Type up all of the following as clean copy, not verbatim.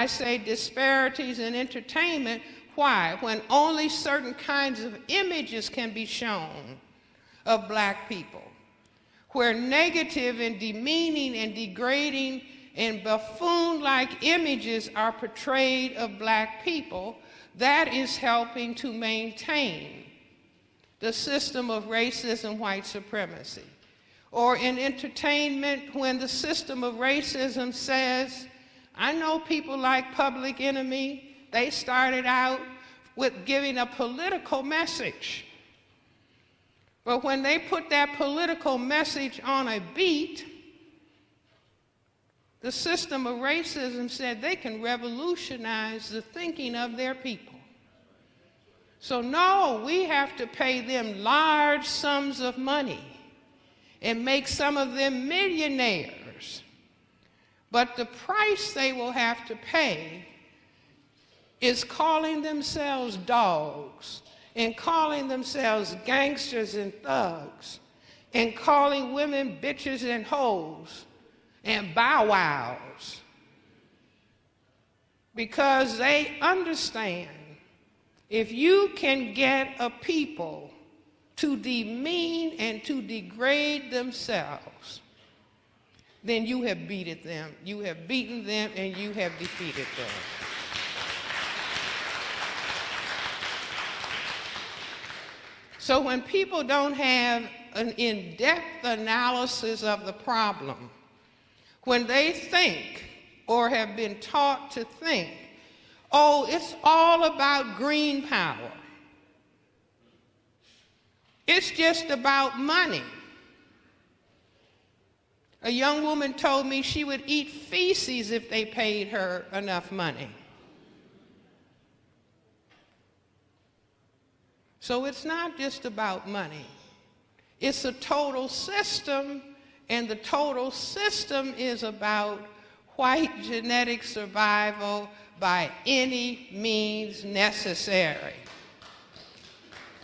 say disparities in entertainment, why? When only certain kinds of images can be shown of black people, where negative and demeaning and degrading and buffoon-like images are portrayed of black people, that is helping to maintain the system of racism, white supremacy. Or in entertainment, when the system of racism says, I know people like Public Enemy, they started out with giving a political message. But when they put that political message on a beat, the system of racism said they can revolutionize the thinking of their people. So no, we have to pay them large sums of money and make some of them millionaires. But the price they will have to pay is calling themselves dogs and calling themselves gangsters and thugs and calling women bitches and hoes and bow wows, because they understand if you can get a people to demean and to degrade themselves, then you have beaten them. You have beaten them and you have defeated them. So when people don't have an in-depth analysis of the problem, when they think or have been taught to think, oh, it's all about green power. It's just about money. A young woman told me she would eat feces if they paid her enough money. So it's not just about money. It's a total system, and the total system is about white genetic survival by any means necessary.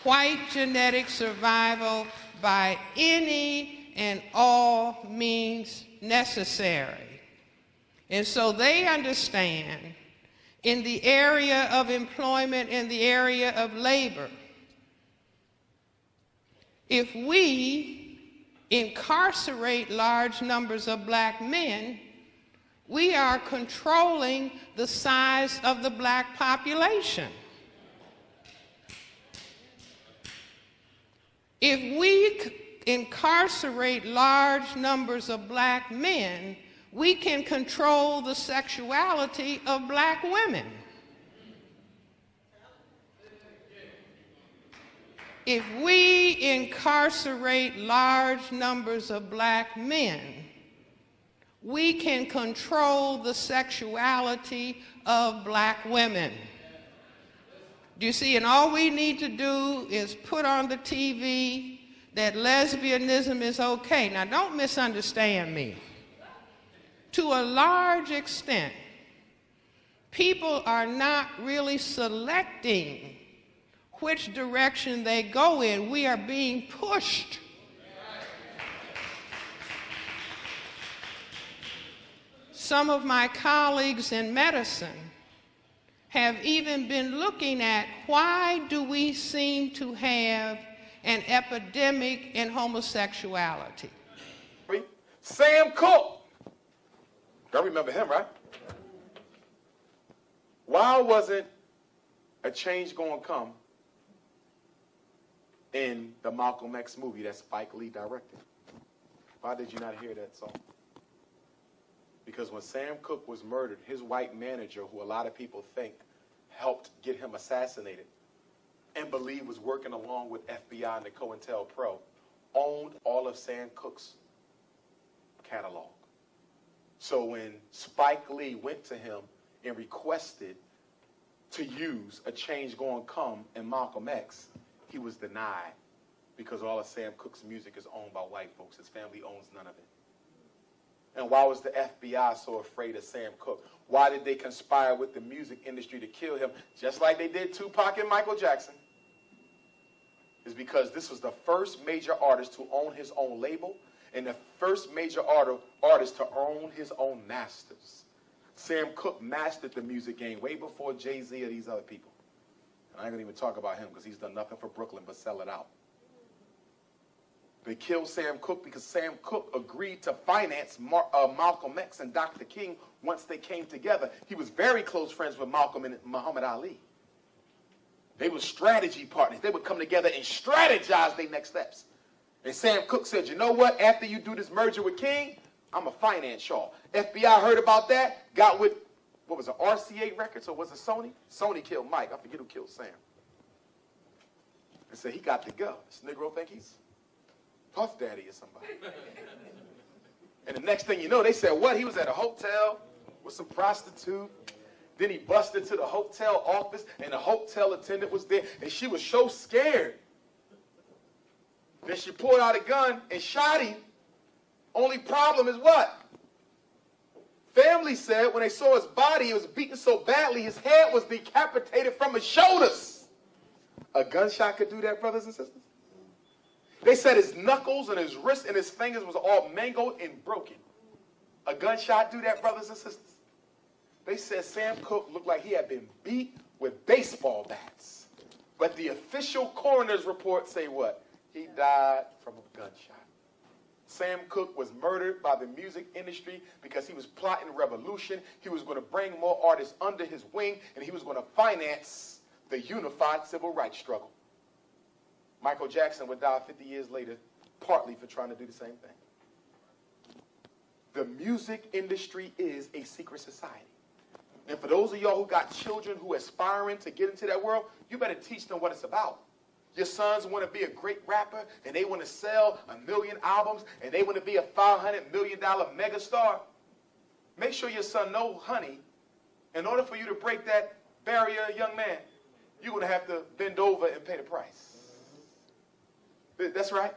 White genetic survival by any and all means necessary. And so they understand in the area of employment, in the area of labor, if we incarcerate large numbers of black men, we are controlling the size of the black population. If we incarcerate large numbers of black men, we can control the sexuality of black women. If we incarcerate large numbers of black men, we can control the sexuality of black women. Do you see? And all we need to do is put on the TV that lesbianism is okay. Now, don't misunderstand me. To a large extent, people are not really selecting which direction they go in. We are being pushed. Some of my colleagues in medicine have even been looking at why do we seem to have an epidemic in homosexuality. Sam Cooke. Y'all remember him, right? Why wasn't a change gonna come in the Malcolm X movie that Spike Lee directed? Why did you not hear that song? Because when Sam Cooke was murdered, his white manager, who a lot of people think helped get him assassinated and believe was working along with FBI and the COINTELPRO, owned all of Sam Cooke's catalog. So when Spike Lee went to him and requested to use A Change Gonna Come in Malcolm X, he was denied because all of Sam Cooke's music is owned by white folks. His family owns none of it. And why was the FBI so afraid of Sam Cooke? Why did they conspire with the music industry to kill him, just like they did Tupac and Michael Jackson? It's because this was the first major artist to own his own label and the first major artist to own his own masters. Sam Cooke mastered the music game way before Jay-Z or these other people. And I ain't gonna even talk about him because he's done nothing for Brooklyn but sell it out. They killed Sam Cooke because Sam Cooke agreed to finance Malcolm X and Dr. King once they came together. He was very close friends with Malcolm and Muhammad Ali. They were strategy partners. They would come together and strategize their next steps. And Sam Cooke said, you know what? After you do this merger with King, I'm a finance y'all. FBI heard about that, got with, what was it, RCA Records or was it Sony? Sony killed Mike. I forget who killed Sam. And said he got to go. This Negro think he's Puff Daddy or somebody. And the next thing you know, they said, what? He was at a hotel with some prostitute. Then he busted to the hotel office, and the hotel attendant was there, and she was so scared. Then she pulled out a gun and shot him. Only problem is what? Family said when they saw his body, he was beaten so badly, his head was decapitated from his shoulders. A gunshot could do that, brothers and sisters? They said his knuckles and his wrists and his fingers was all mangled and broken. A gunshot do that, brothers and sisters? They said Sam Cooke looked like he had been beat with baseball bats. But the official coroner's report say what? He died from a gunshot. Sam Cooke was murdered by the music industry because he was plotting revolution. He was going to bring more artists under his wing, and he was going to finance the unified civil rights struggle. Michael Jackson would die 50 years later, partly for trying to do the same thing. The music industry is a secret society. And for those of y'all who got children who are aspiring to get into that world, you better teach them what it's about. Your sons want to be a great rapper, and they want to sell 1 million albums, and they want to be a $500 million megastar. Make sure your son knows, honey, in order for you to break that barrier, young man, you're going to have to bend over and pay the price. That's right.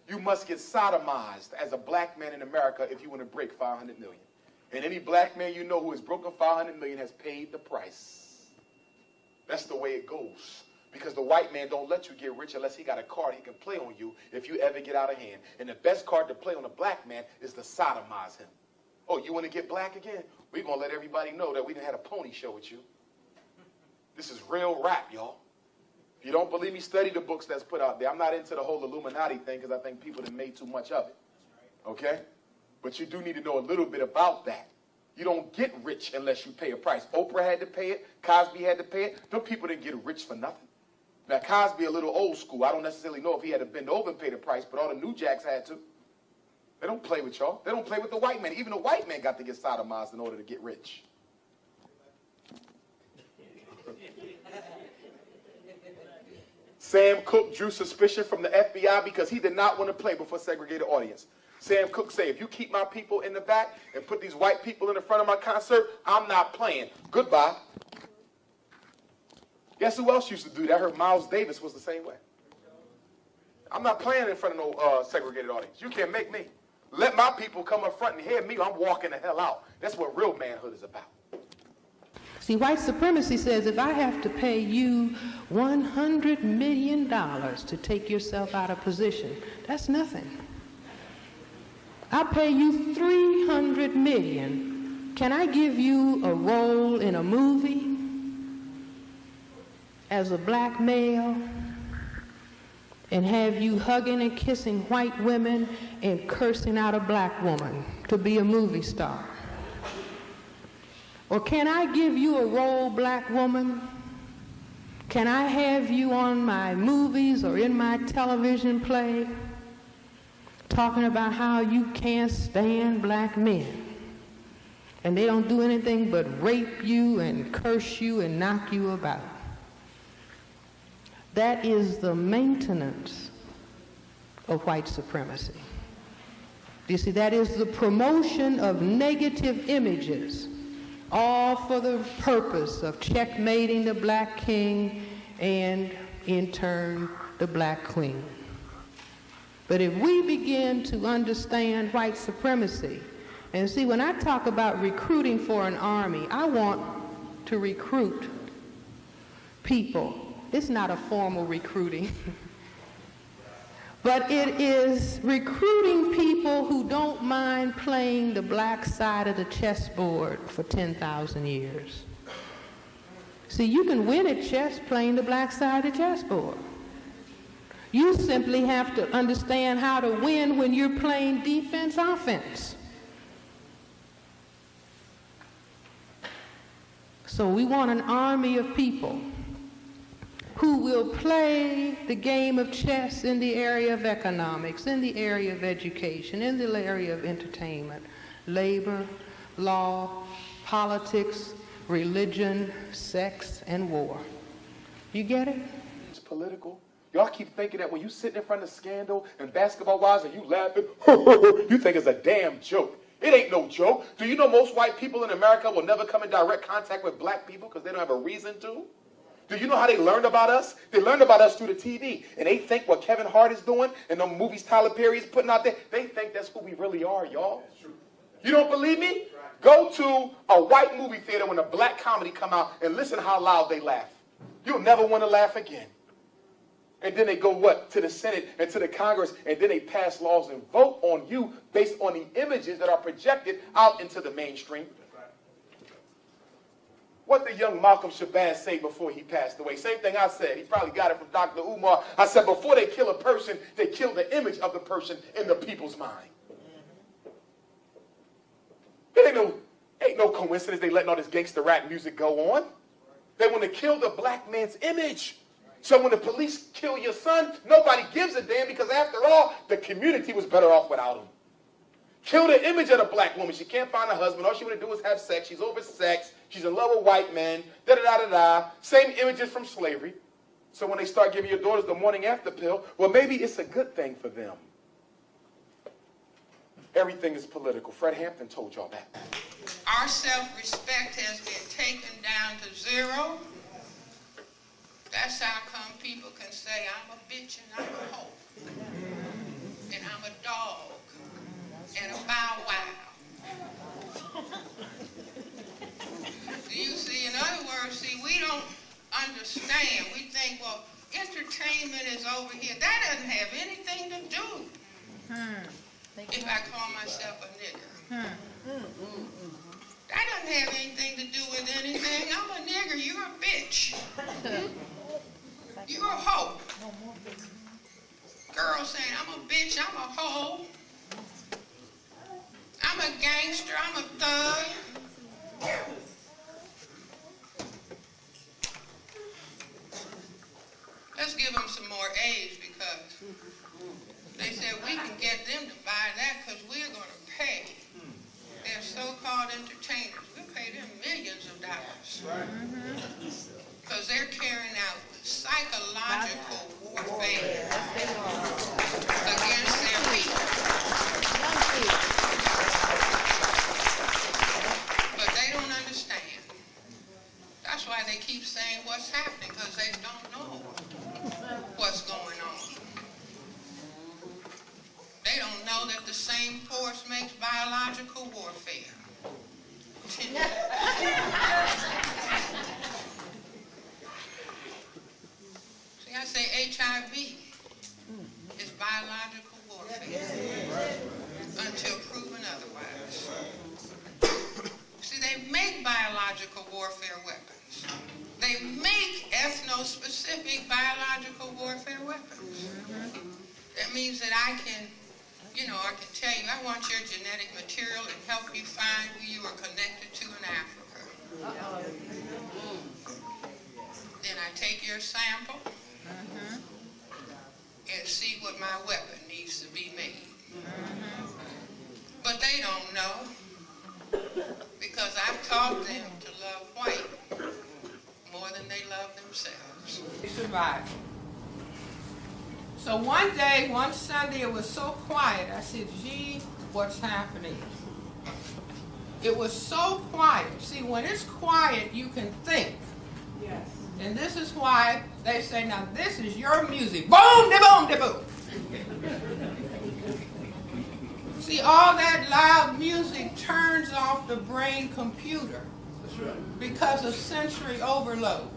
You must get sodomized as a black man in America if you want to break 500 million. And any black man you know who has broken 500 million has paid the price. That's the way it goes. Because the white man don't let you get rich unless he got a card he can play on you if you ever get out of hand. And the best card to play on a black man is to sodomize him. Oh, you want to get black again? We're going to let everybody know that we done had a pony show with you. This is real rap, y'all. If you don't believe me, study the books that's put out there. I'm not into the whole Illuminati thing because I think people have made too much of it. Okay? But you do need to know a little bit about that. You don't get rich unless you pay a price. Oprah had to pay it. Cosby had to pay it. Them people didn't get rich for nothing. Now, Cosby a little old school. I don't necessarily know if he had to bend over and pay the price, but all the new jacks had to. They don't play with y'all. They don't play with the white man. Even the white man got to get sodomized in order to get rich. Sam Cooke drew suspicion from the FBI because he did not want to play before a segregated audience. Sam Cooke said, if you keep my people in the back and put these white people in the front of my concert, I'm not playing. Goodbye. Guess who else used to do that? I heard Miles Davis was the same way. I'm not playing in front of no segregated audience. You can't make me. Let my people come up front and hear me. I'm walking the hell out. That's what real manhood is about. See, white supremacy says if I have to pay you $100 million to take yourself out of position, that's nothing. I'll pay you $300 million. Can I give you a role in a movie as a black male and have you hugging and kissing white women and cursing out a black woman to be a movie star? Or can I give you a role, black woman? Can I have you on my movies or in my television play talking about how you can't stand black men and they don't do anything but rape you and curse you and knock you about? That is the maintenance of white supremacy. You see, that is the promotion of negative images, all for the purpose of checkmating the black king and, in turn, the black queen. But if we begin to understand white supremacy, and see, when I talk about recruiting for an army, I want to recruit people. It's not a formal recruiting. but it is recruiting people who don't mind playing the black side of the chessboard for 10,000 years. See, you can win at chess playing the black side of the chessboard. You simply have to understand how to win when you're playing defense, offense. So we want an army of people who will play the game of chess in the area of economics, in the area of education, in the area of entertainment, labor, law, politics, religion, sex, and war. You get it? It's political. Y'all keep thinking that when you sit in front of Scandal and Basketball Wives and you laughing, you think it's a damn joke. It ain't no joke. Do you know most white people in America will never come in direct contact with black people because they don't have a reason to? Do you know how they learned about us? They learned about us through the TV. And they think what Kevin Hart is doing and the movies Tyler Perry is putting out there, they think that's who we really are, y'all. You don't believe me? Go to a white movie theater when a black comedy come out and listen how loud they laugh. You'll never want to laugh again. And then they go what? To the Senate and to the Congress, and then they pass laws and vote on you based on the images that are projected out into the mainstream. What did young Malcolm Shabazz say before he passed away? Same thing I said. He probably got it from Dr. Umar. I said before they kill a person, they kill the image of the person in the people's mind. It ain't no coincidence they letting all this gangster rap music go on. They want to kill the black man's image. So when the police kill your son, nobody gives a damn because after all, the community was better off without him. Kill the image of the black woman. She can't find a husband. All she want to do is have sex. She's oversexed. She's in love with white men. Da-da-da-da-da. Same images from slavery. So when they start giving your daughters the morning after pill, well, maybe it's a good thing for them. Everything is political. Fred Hampton told y'all that. Our self-respect has been taken down to zero. That's how come people can say, I'm a bitch and I'm a hoe. And I'm a dog. And a bow wow. Do you see? In other words, see, we don't understand. We think, well, entertainment is over here. That doesn't have anything to do if I call myself a nigger. That doesn't have anything to do with anything. I'm a nigger, you're a bitch. You're a hoe. Girl saying, I'm a bitch, I'm a hoe. I'm a gangster, I'm a thug. Let's give them some more age because they said we can get them to buy that because we're going to pay. They're so-called entertainers. We'll pay them millions of dollars. Because they're carrying out psychological warfare against their people. But they don't understand. That's why they keep saying what's happening, because they don't know what's going on. They don't know that the same force makes biological warfare. See, I say HIV is biological warfare until proven otherwise. See, they make biological warfare weapons. They make ethno-specific biological warfare weapons. That means that I can tell you, I want your genetic material and help you find who you are connected to in Africa. Then I take your sample and see what my weapon needs to be made. But they don't know because I've taught them to love white more than they love themselves. They survived. So one day, one Sunday, it was so quiet. I said, gee, what's happening? It was so quiet. See, when it's quiet, you can think. Yes. And this is why they say, now this is your music. Boom, de boom, de boom. See, all that loud music turns off the brain computer because of sensory overload.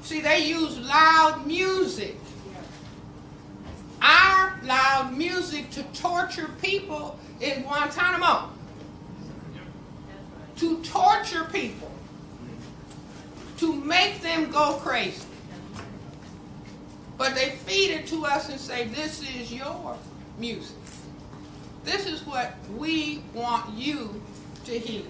See, they use loud music allowed music to torture people in Guantanamo. To torture people. To make them go crazy. But they feed it to us and say, this is your music. This is what we want you to hear.